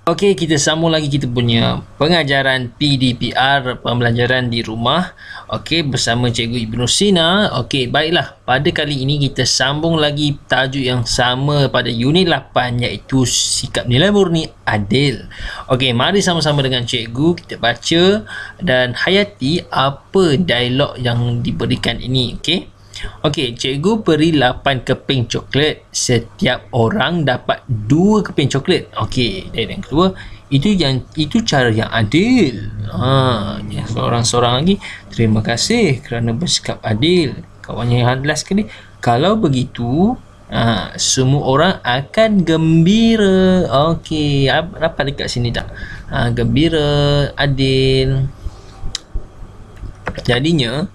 Okey, kita sambung lagi kita punya pengajaran PDPR, pembelajaran di rumah. Okey, bersama Cikgu Ibnu Sina. Okey, baiklah. Pada kali ini kita sambung lagi tajuk yang sama pada unit 8 iaitu sikap nilai murni adil. Okey, mari sama-sama dengan Cikgu kita baca dan hayati apa dialog yang diberikan ini. Okey. Okey, cikgu beri 8 keping coklat. Setiap orang dapat 2 keping coklat. Okey, dan yang kedua, itu cara yang adil. Yang seorang-seorang lagi, terima kasih kerana bersikap adil. Kawannya yang last sekali, kalau begitu, semua orang akan gembira. Okey, dapat dekat sini tak? Gembira, adil. Jadinya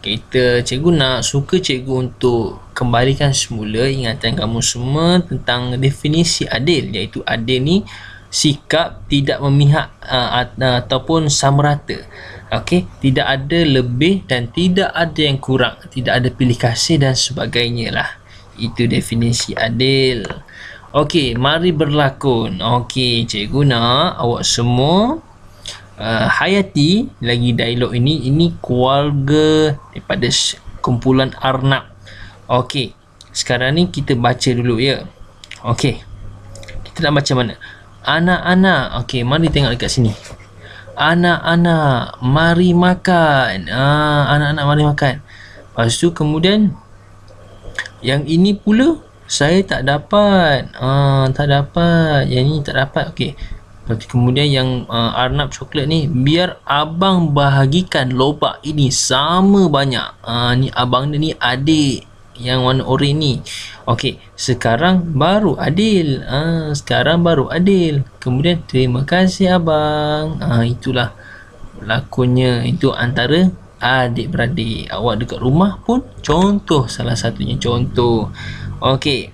cikgu suka cikgu untuk kembalikan semula ingatan kamu semua tentang definisi adil, iaitu adil ni sikap tidak memihak ataupun sama rata. Okey, tidak ada lebih dan tidak ada yang kurang, tidak ada pilih kasih dan sebagainya lah. Itu definisi adil. Okey, mari berlakon. Okey, cikgu nak awak semua hayati lagi dialog ini keluarga daripada kumpulan Arnab. Okey, sekarang ni kita baca dulu ya. Okey, kita nak baca mana? Anak-anak. Okey, mari tengok dekat sini. Anak-anak mari makan. Anak-anak mari makan. Lepas tu kemudian yang ini pula saya tak dapat. Tak dapat. Yang ni tak dapat. Okey. Kemudian yang Arnab coklat ni, biar abang bahagikan lobak ini sama banyak. Ni abang dia ni adik yang warna oranye ni. Okey, sekarang baru adil. Sekarang baru adil. Kemudian terima kasih abang. Itulah lakonnya. Itu antara adik-beradik. Awak dekat rumah pun contoh, salah satunya contoh. Okey,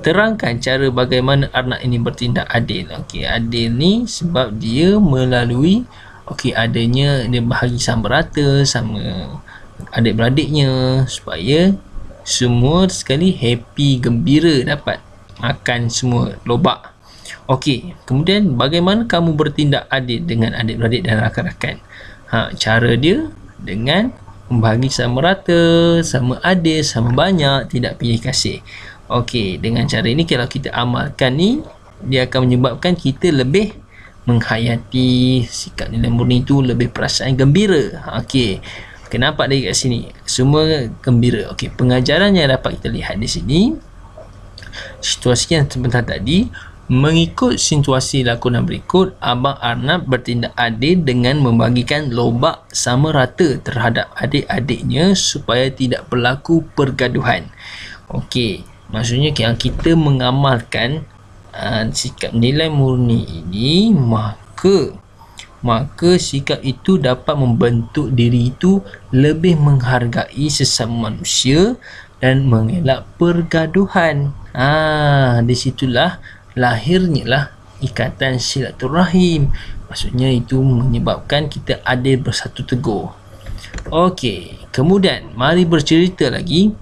terangkan cara bagaimana Arnab ini bertindak adil. Okey, adil ni sebab dia melalui adanya dia bahagi sama rata sama adik-beradiknya supaya semua sekali happy, gembira dapat makan semua lobak. Okey, kemudian bagaimana kamu bertindak adil dengan adik-beradik dan rakan-rakan? Cara dia dengan membahagi sama rata, sama adil, sama banyak, tidak pilih kasih. Okey, dengan cara ini kalau kita amalkan ni, dia akan menyebabkan kita lebih menghayati sikap nilai murni itu, lebih perasaan gembira. Okey, kenapa ada kat sini? Semua gembira. Okey, pengajaran yang dapat kita lihat di sini, situasi yang sebentar tadi, mengikut situasi lakonan berikut, Abang Arnab bertindak adil dengan membagikan lobak sama rata terhadap adik-adiknya supaya tidak berlaku pergaduhan. Okey, maksudnya yang kita mengamalkan sikap nilai murni ini, maka sikap itu dapat membentuk diri itu lebih menghargai sesama manusia dan mengelak pergaduhan. Disitulah lahirnya lah ikatan silaturahim. Maksudnya itu menyebabkan kita adil bersatu teguh. Okey, kemudian mari bercerita lagi.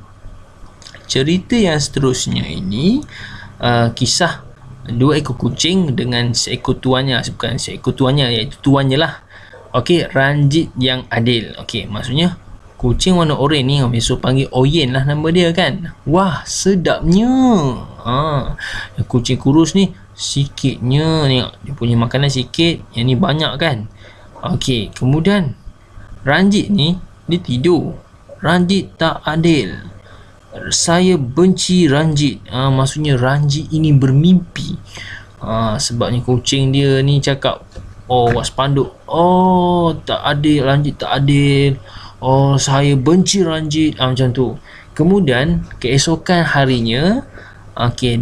Cerita yang seterusnya ini kisah 2 ekor kucing dengan seekor tuannya, bukan seekor tuannya, iaitu tuannya lah. Okey, Ranjit yang adil. Okey, maksudnya kucing warna oranye ni biasa panggil Oyen lah nama dia kan. Wah, sedapnya. Kucing kurus ni sikitnya, tengok dia punya makanan sikit, yang ni banyak kan. Okey, kemudian Ranjit ni dia tidur. Ranjit tak adil. Saya benci Ranjit. Maksudnya Ranjit ini bermimpi. Sebabnya kucing dia ni cakap, spanduk, tak adil, Ranjit tak adil. Saya benci Ranjit. Macam tu. Kemudian keesokan harinya,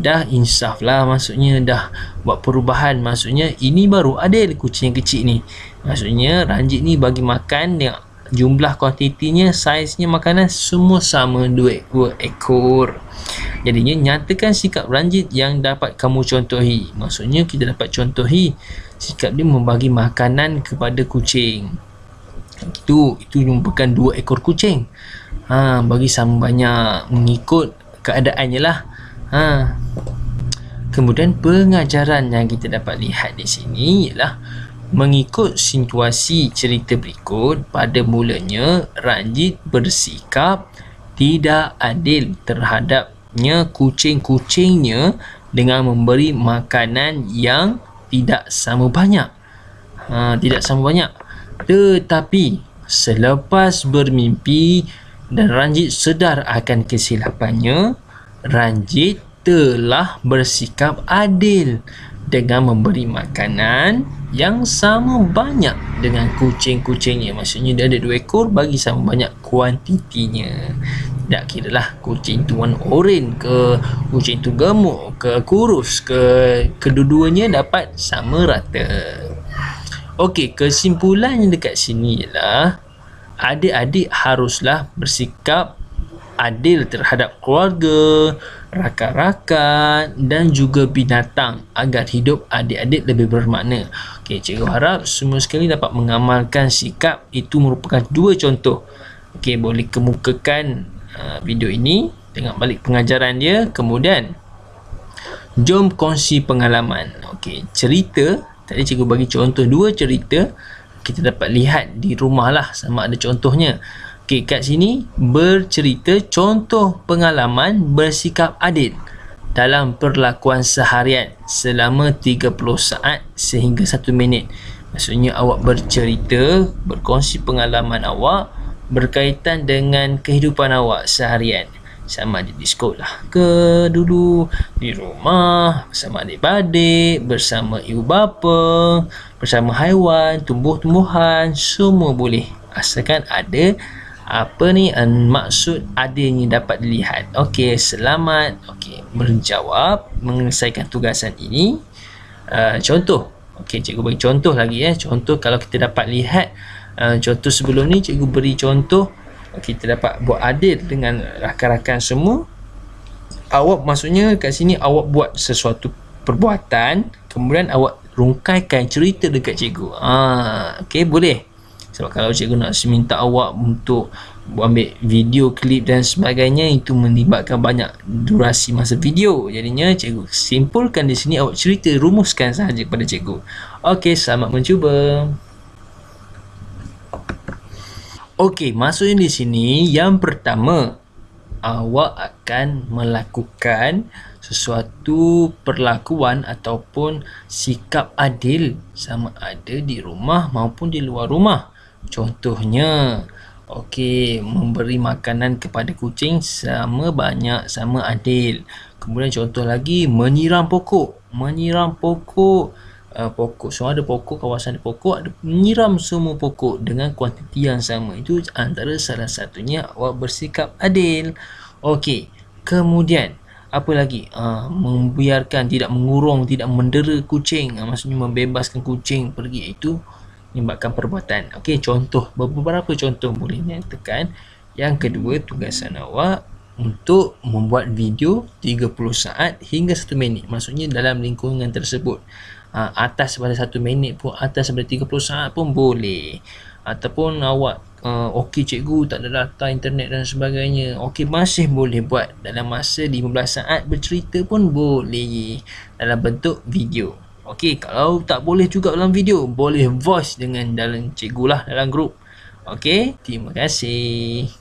dah insaf lah, maksudnya dah buat perubahan. Maksudnya ini baru adil kucing yang kecil ni. Maksudnya Ranjit ni bagi makan, tengok jumlah kuantitinya, saiznya makanan semua sama, 2 ekor. Jadinya nyatakan sikap Ranjit yang dapat kamu contohi. Maksudnya kita dapat contohi sikap dia membagi makanan kepada kucing. Itu merupakan 2 ekor kucing. Bagi sama banyak mengikut keadaannya lah. Kemudian pengajaran yang kita dapat lihat di sini ialah mengikut situasi cerita berikut, pada mulanya Ranjit bersikap tidak adil terhadapnya kucing-kucingnya dengan memberi makanan yang tidak sama banyak. Tidak sama banyak. Tetapi selepas bermimpi dan Ranjit sedar akan kesilapannya, Ranjit telah bersikap adil dengan memberi makanan yang sama banyak dengan kucing-kucingnya. Maksudnya dia ada 2 ekor, bagi sama banyak kuantitinya. Tak kira lah kucing tu warna oren ke, kucing tu gemuk ke, kurus ke, kedua-duanya dapat sama rata. Okey, kesimpulannya dekat sini ialah adik-adik haruslah bersikap adil terhadap keluarga, rakan-rakan dan juga binatang agar hidup adik-adik lebih bermakna. Okey, cikgu harap semua sekali dapat mengamalkan sikap itu. Merupakan 2 contoh. Okey, boleh kemukakan video ini, tengok balik pengajaran dia, kemudian jom kongsi pengalaman. Okey, cerita tadi cikgu bagi contoh 2 cerita, kita dapat lihat di rumah lah sama ada contohnya. Okey, kat sini bercerita contoh pengalaman bersikap adil dalam perlakuan seharian selama 30 saat sehingga 1 minit. Maksudnya awak bercerita, berkongsi pengalaman awak berkaitan dengan kehidupan awak seharian. Sama ada di sekolah ke, dulu di rumah, bersama adik-adik, bersama ibu bapa, bersama haiwan, tumbuh-tumbuhan, semua boleh. Asalkan ada maksud adilnya dapat dilihat. Okey, selamat. Okey, menjawab, menyelesaikan tugasan ini. Contoh. Okey, cikgu bagi contoh lagi Contoh kalau kita dapat lihat contoh sebelum ni, cikgu beri contoh kita dapat buat adil dengan rakan-rakan semua. Awak maksudnya kat sini awak buat sesuatu perbuatan, kemudian awak rungkaikan cerita dekat cikgu. Okey, boleh. Sebab kalau cikgu nak minta awak untuk ambil video klip dan sebagainya, itu melibatkan banyak durasi masa video. Jadinya cikgu simpulkan di sini, awak cerita, rumuskan sahaja kepada cikgu. Okey, selamat mencuba. Okey, maksudnya di sini yang pertama, awak akan melakukan sesuatu perlakuan ataupun sikap adil sama ada di rumah maupun di luar rumah. Contohnya, okey, memberi makanan kepada kucing sama banyak, sama adil. Kemudian contoh lagi, menyiram pokok. Menyiram pokok, so ada pokok, kawasan ada pokok, ada menyiram semua pokok dengan kuantiti yang sama. Itu antara salah satunya awak bersikap adil. Okey, kemudian apa lagi? Membiarkan, tidak mengurung, tidak mendera kucing. Maksudnya membebaskan kucing pergi, itu menyebabkan perbuatan. Okey, contoh, beberapa contoh boleh nyatakan. Yang kedua, tugasan awak untuk membuat video 30 saat hingga 1 minit. Maksudnya dalam lingkungan tersebut. Atas pada 1 minit pun, atas pada 30 saat pun boleh. Ataupun awak okey cikgu, tak ada data internet dan sebagainya, okey, masih boleh buat dalam masa 15 saat bercerita pun boleh dalam bentuk video. Okey, kalau tak boleh juga dalam video, boleh voice dengan dalam cikgu lah, dalam grup. Okey, terima kasih.